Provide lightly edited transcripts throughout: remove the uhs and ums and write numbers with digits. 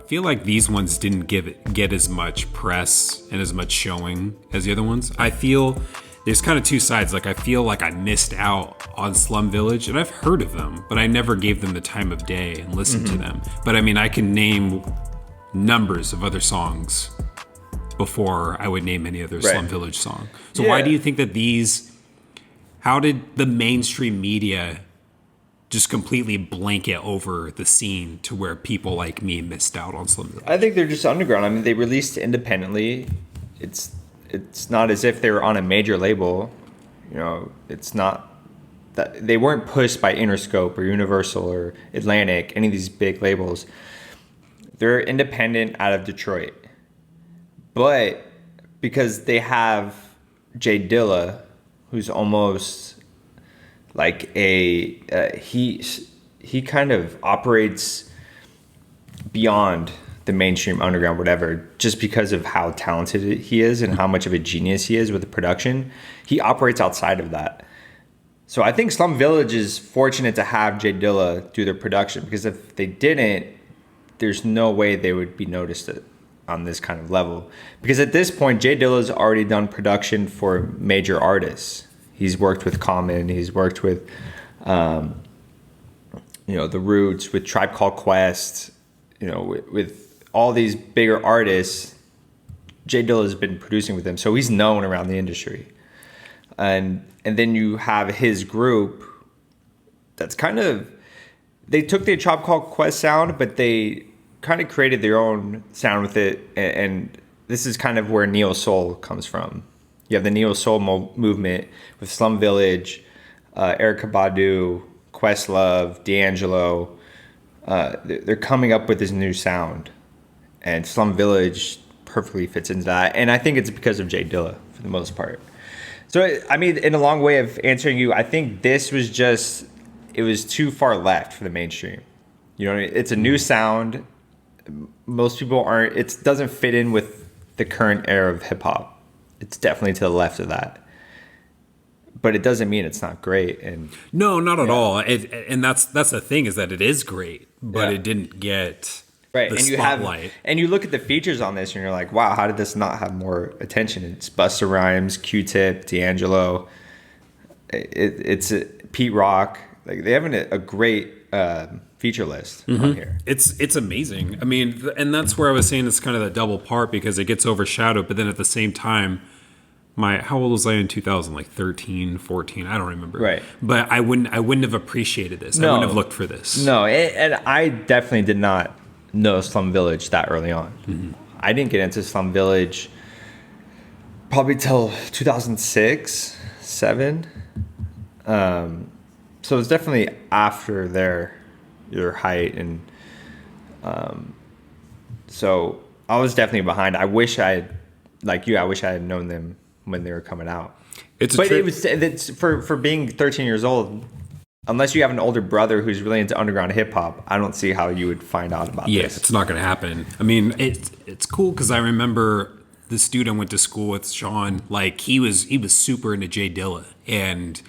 feel like these ones didn't get as much press and as much showing as the other ones. I feel there's kind of two sides. Like, I feel like I missed out on Slum Village, and I've heard of them, but I never gave them the time of day and listened to them. But I mean, I can name numbers of other songs before I would name any other Slum Village song. So why do you think that how did the mainstream media just completely blanket over the scene to where people like me missed out on Slum Village? I think they're just underground. I mean, they released independently. It's not as if they were on a major label. You know, it's not that they weren't pushed by Interscope or Universal or Atlantic, any of these big labels. They're independent out of Detroit. But because they have J Dilla, who's almost like he kind of operates beyond the mainstream underground, whatever, just because of how talented he is and how much of a genius he is with the production. He operates outside of that. So I think Slum Village is fortunate to have J Dilla do their production, because if they didn't, there's no way they would be noticed on this kind of level. Because at this point, J Dilla's already done production for major artists. He's worked with Common, he's worked with The Roots, with Tribe Called Quest, with all these bigger artists. J Dilla has been producing with them, so he's known around the industry. And then you have his group that's kind of, they took the Tribe Called Quest sound, but they kind of created their own sound with it. And this is kind of where neo soul comes from. You have the neo soul movement with Slum Village, Erykah Badu, Questlove, D'Angelo. They're coming up with this new sound, and Slum Village perfectly fits into that. And I think it's because of J Dilla for the most part. So, I mean, in a long way of answering you, I think this was just, it was too far left for the mainstream. You know, it's a new sound. Most people aren't, it doesn't fit in with the current era of hip hop. It's definitely to the left of that. But it doesn't mean it's not great. And no, not at all. And that's the thing, is that it is great, but it didn't get the and spotlight. And you look at the features on this and you're like, wow, how did this not have more attention? It's Busta Rhymes, Q-Tip, D'Angelo. It's Pete Rock. Like, they have a great feature list on here. It's amazing. I mean, and that's where I was saying it's kind of that double part, because it gets overshadowed, but then at the same time, how old was I in 2000? Like 13, 14? I don't remember. Right. But I wouldn't have appreciated this. No. I wouldn't have looked for this. No, and I definitely did not know Slum Village that early on. Mm-hmm. I didn't get into Slum Village probably till 2006, 7. So it's definitely after their height, and so I was definitely behind. I wish I had known them when they were coming out. It's for being 13 years old. Unless you have an older brother who's really into underground hip hop, I don't see how you would find out about this. Yeah, it's not going to happen. I mean, it's cool because I remember the student went to school with Sean. Like, he was super into J Dilla, and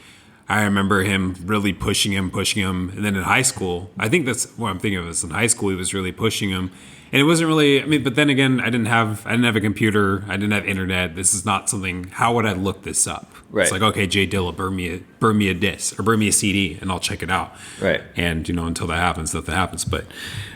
I remember him really pushing him. And then in high school, I think that's what I'm thinking of, is in high school he was really pushing him. And it wasn't really, I mean, but then again, I didn't have a computer. I didn't have internet. This is not something, how would I look this up? Right. It's like, okay, J Dilla, burn me a disc or burn me a CD and I'll check it out. Right. And, until that happens, nothing happens. But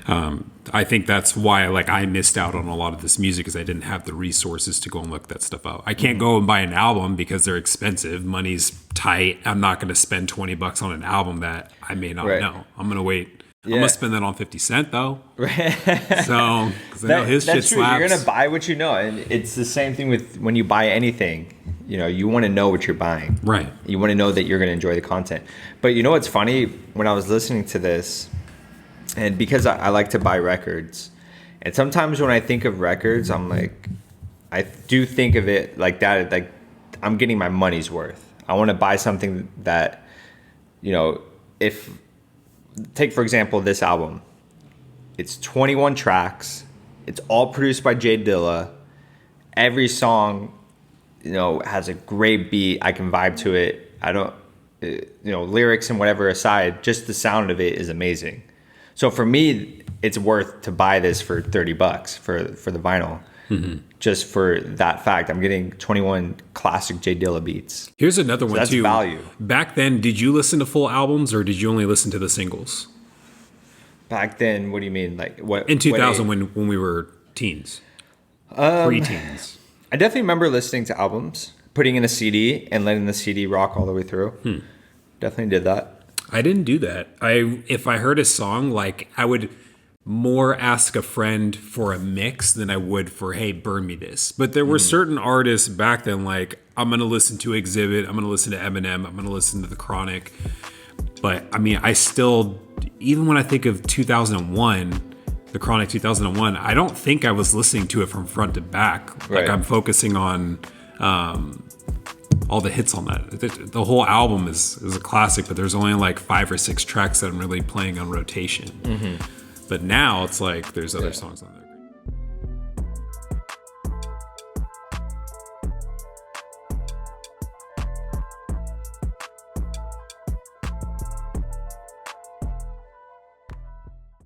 I think that's why, like, I missed out on a lot of this music, because I didn't have the resources to go and look that stuff up. I can't go and buy an album because they're expensive. Money's tight. I'm not going to spend $20 on an album that I may not know. I'm going to wait. Yeah. I'm going to spend that on 50 Cent, though. Right. So, because I know his shit slaps. You're going to buy what you know. And it's the same thing with when you buy anything. You want to know what you're buying. Right. You want to know that you're going to enjoy the content. But you know what's funny? When I was listening to this, and because I like to buy records, and sometimes when I think of records, I'm like, I do think of it like that. Like, I'm getting my money's worth. I want to buy something that, take, for example, this album. It's 21 tracks. It's all produced by J Dilla. Every song, has a great beat. I can vibe to it. I don't, lyrics and whatever aside, just the sound of it is amazing. So for me, it's worth to buy this for $30 for the vinyl. Just for that fact, I'm getting 21 classic J Dilla beats. Here's another one that's too. Value. Back then, did you listen to full albums or did you only listen to the singles? Back then, what do you mean? Like what? In 2000, when we were teens, pre-teens. I definitely remember listening to albums, putting in a CD, and letting the CD rock all the way through. Definitely did that. I didn't do that. If I heard a song, like I would more ask a friend for a mix than I would for, hey, burn me this. But there were certain artists back then, like I'm going to listen to Exhibit, I'm going to listen to Eminem, I'm going to listen to The Chronic. But I mean, I still, even when I think of 2001, The Chronic 2001, I don't think I was listening to it from front to back. Right. Like I'm focusing on all the hits on that. The whole album is a classic, but there's only like 5 or 6 tracks that I'm really playing on rotation. But now it's like there's other songs on there.